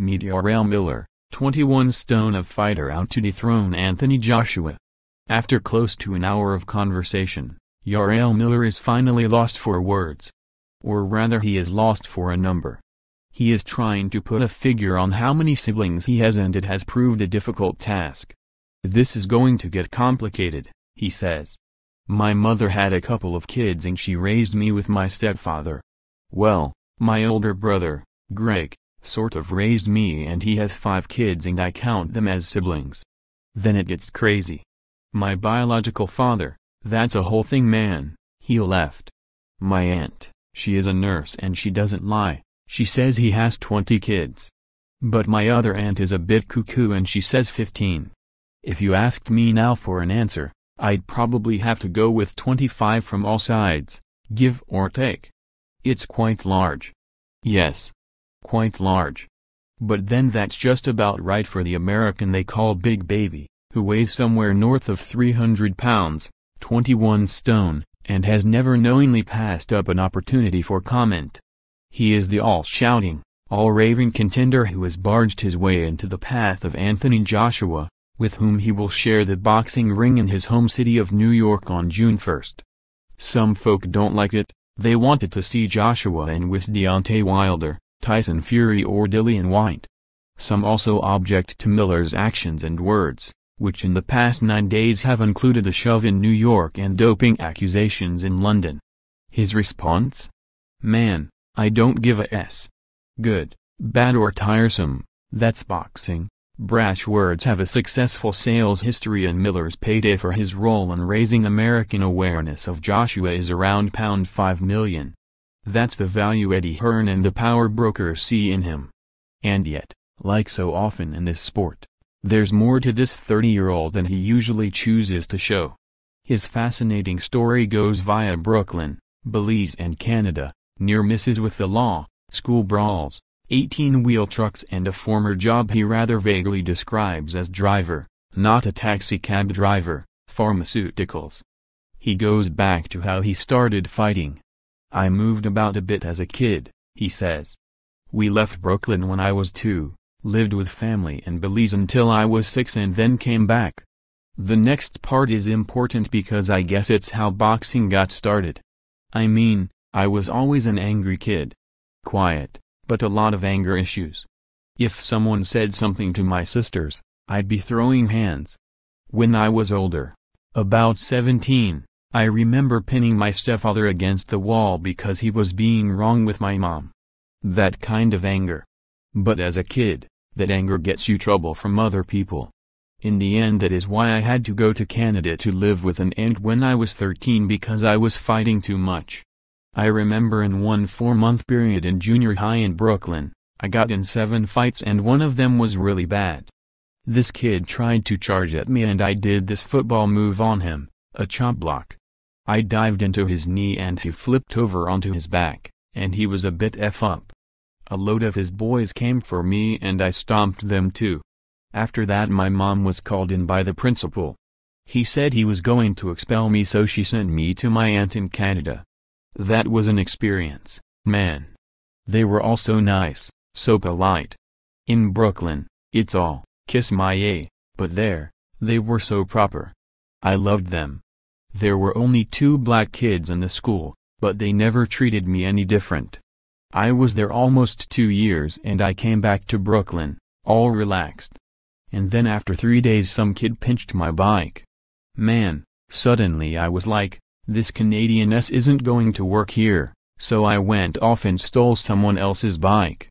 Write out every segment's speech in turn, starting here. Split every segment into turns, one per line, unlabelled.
Meet Jarrell Miller, 21 stone of fighter out to dethrone Anthony Joshua. After close to an hour of conversation, Jarrell Miller is finally lost for words. Or rather, he is lost for a number. He is trying to put a figure on how many siblings he has, and it has proved a difficult task. "This is going to get complicated," he says. "My mother had a couple of kids and she raised me with my stepfather. Well, my older brother, Greg, sort of raised me, and he has 5 kids and I count them as siblings. Then it gets crazy. My biological father, that's a whole thing, man, he left. My aunt, she is a nurse and she doesn't lie, she says he has 20 kids. But my other aunt is a bit cuckoo and she says 15. If you asked me now for an answer, I'd probably have to go with 25 from all sides, give or take. It's quite large. Yes. Quite large. But then that's just about right for the American they call Big Baby, who weighs somewhere north of 300 pounds, 21 stone, and has never knowingly passed up an opportunity for comment. He is the all-shouting, all-raving contender who has barged his way into the path of Anthony Joshua, with whom he will share the boxing ring in his home city of New York on June 1st. Some folk don't like it, they wanted to see Joshua in with Deontay Wilder, Tyson Fury or Dillian Whyte. Some also object to Miller's actions and words, which in the past 9 days have included a shove in New York and doping accusations in London. His response? "Man, I don't give a s. Good, bad or tiresome, that's boxing." Brash words have a successful sales history, and Miller's payday for his role in raising American awareness of Joshua is around £5 million. That's the value Eddie Hearn and the power brokers see in him. And yet, like so often in this sport, there's more to this 30-year-old than he usually chooses to show. His fascinating story goes via Brooklyn, Belize and Canada, near misses with the law, school brawls, 18-wheel trucks and a former job he rather vaguely describes as driver, not a taxi-cab driver, pharmaceuticals. He goes back to how he started fighting. "I moved about a bit as a kid," he says. "We left Brooklyn when I was 2, lived with family in Belize until I was 6 and then came back." The next part is important because I guess it's how boxing got started. "I mean, I was always an angry kid. Quiet, but a lot of anger issues. If someone said something to my sisters, I'd be throwing hands. When I was older, about 17, I remember pinning my stepfather against the wall because he was being wrong with my mom. That kind of anger. But as a kid, that anger gets you trouble from other people. In the end, that is why I had to go to Canada to live with an aunt when I was 13 because I was fighting too much. I remember in one 4-month period in junior high in Brooklyn, I got in 7 fights and one of them was really bad. This kid tried to charge at me and I did this football move on him, a chop block. I dived into his knee and he flipped over onto his back, and he was a bit up. A load of his boys came for me and I stomped them too. After that my mom was called in by the principal. He said he was going to expel me, so she sent me to my aunt in Canada. That was an experience, man. They were all so nice, so polite. In Brooklyn, it's all, kiss my a, but there, they were so proper. I loved them. There were only 2 black kids in the school, but they never treated me any different. I was there almost 2 years and I came back to Brooklyn, all relaxed. And then after 3 days some kid pinched my bike. Man, suddenly I was like, this Canadian S isn't going to work here, so I went off and stole someone else's bike.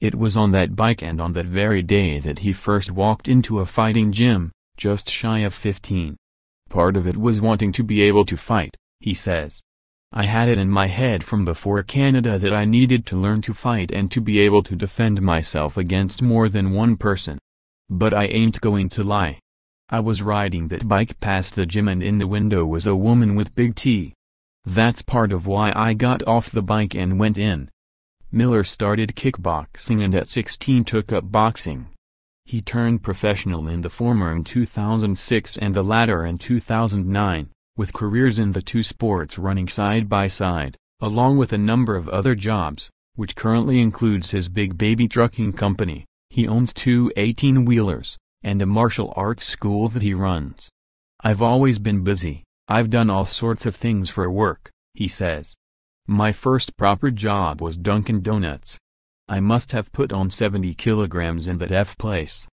It was on that bike and on that very day that he first walked into a fighting gym, just shy of 15. Part of it was wanting to be able to fight, he says. I had it in my head from before Canada that I needed to learn to fight and to be able to defend myself against more than one person. But I ain't going to lie. I was riding that bike past the gym and in the window was a woman with big T. That's part of why I got off the bike and went in. Miller started kickboxing and at 16 took up boxing. He turned professional in the former in 2006 and the latter in 2009, with careers in the 2 sports running side by side, along with a number of other jobs, which currently includes his Big Baby trucking company. He owns two 18-wheelers, and a martial arts school that he runs. I've always been busy, I've done all sorts of things for work, he says. My first proper job was Dunkin' Donuts. I must have put on 70 kilograms in that place.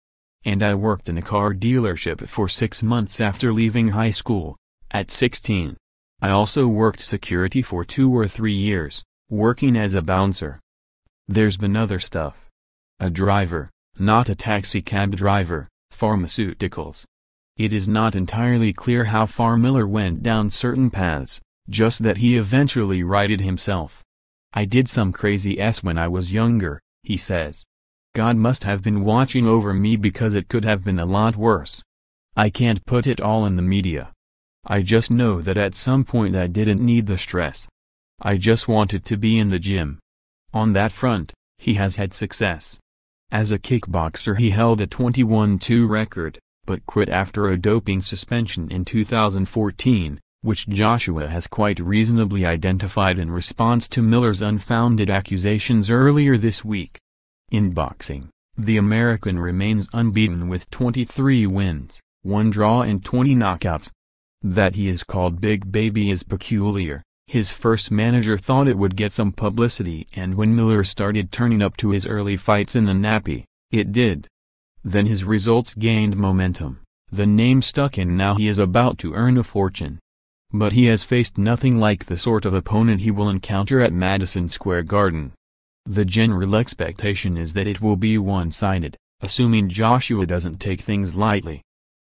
And I worked in a car dealership for 6 months after leaving high school, at 16. I also worked security for 2 or 3 years, working as a bouncer. There's been other stuff. A driver, not a taxi cab driver, pharmaceuticals. It is not entirely clear how far Miller went down certain paths, just that he eventually righted himself. I did some crazy when I was younger, he says. God must have been watching over me because it could have been a lot worse. I can't put it all in the media. I just know that at some point I didn't need the stress. I just wanted to be in the gym. On that front, he has had success. As a kickboxer he held a 21-2 record, but quit after a doping suspension in 2014, which Joshua has quite reasonably identified in response to Miller's unfounded accusations earlier this week. In boxing, the American remains unbeaten with 23 wins, 1 draw and 20 knockouts. That he is called Big Baby is peculiar. His first manager thought it would get some publicity, and when Miller started turning up to his early fights in the nappy, it did. Then his results gained momentum, the name stuck, and now he is about to earn a fortune. But he has faced nothing like the sort of opponent he will encounter at Madison Square Garden. The general expectation is that it will be one-sided, assuming Joshua doesn't take things lightly.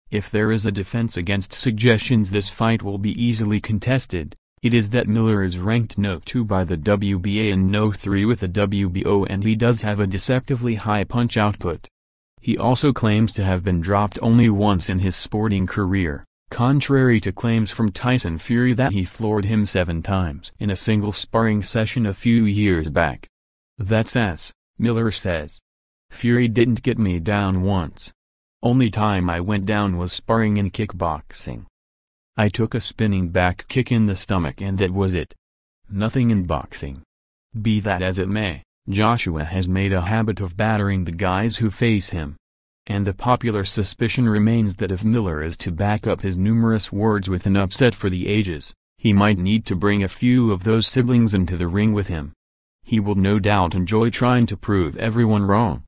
If there is a defense against suggestions this fight will be easily contested, it is that Miller is ranked No. 2 by the WBA and No. 3 with the WBO, and he does have a deceptively high punch output. He also claims to have been dropped only once in his sporting career, contrary to claims from Tyson Fury that he floored him 7 times in a single sparring session a few years back. That's Miller says. Fury didn't get me down once. Only time I went down was sparring in kickboxing. I took a spinning back kick in the stomach and that was it. Nothing in boxing. Be that as it may, Joshua has made a habit of battering the guys who face him. And the popular suspicion remains that if Miller is to back up his numerous words with an upset for the ages, he might need to bring a few of those siblings into the ring with him. He will no doubt enjoy trying to prove everyone wrong.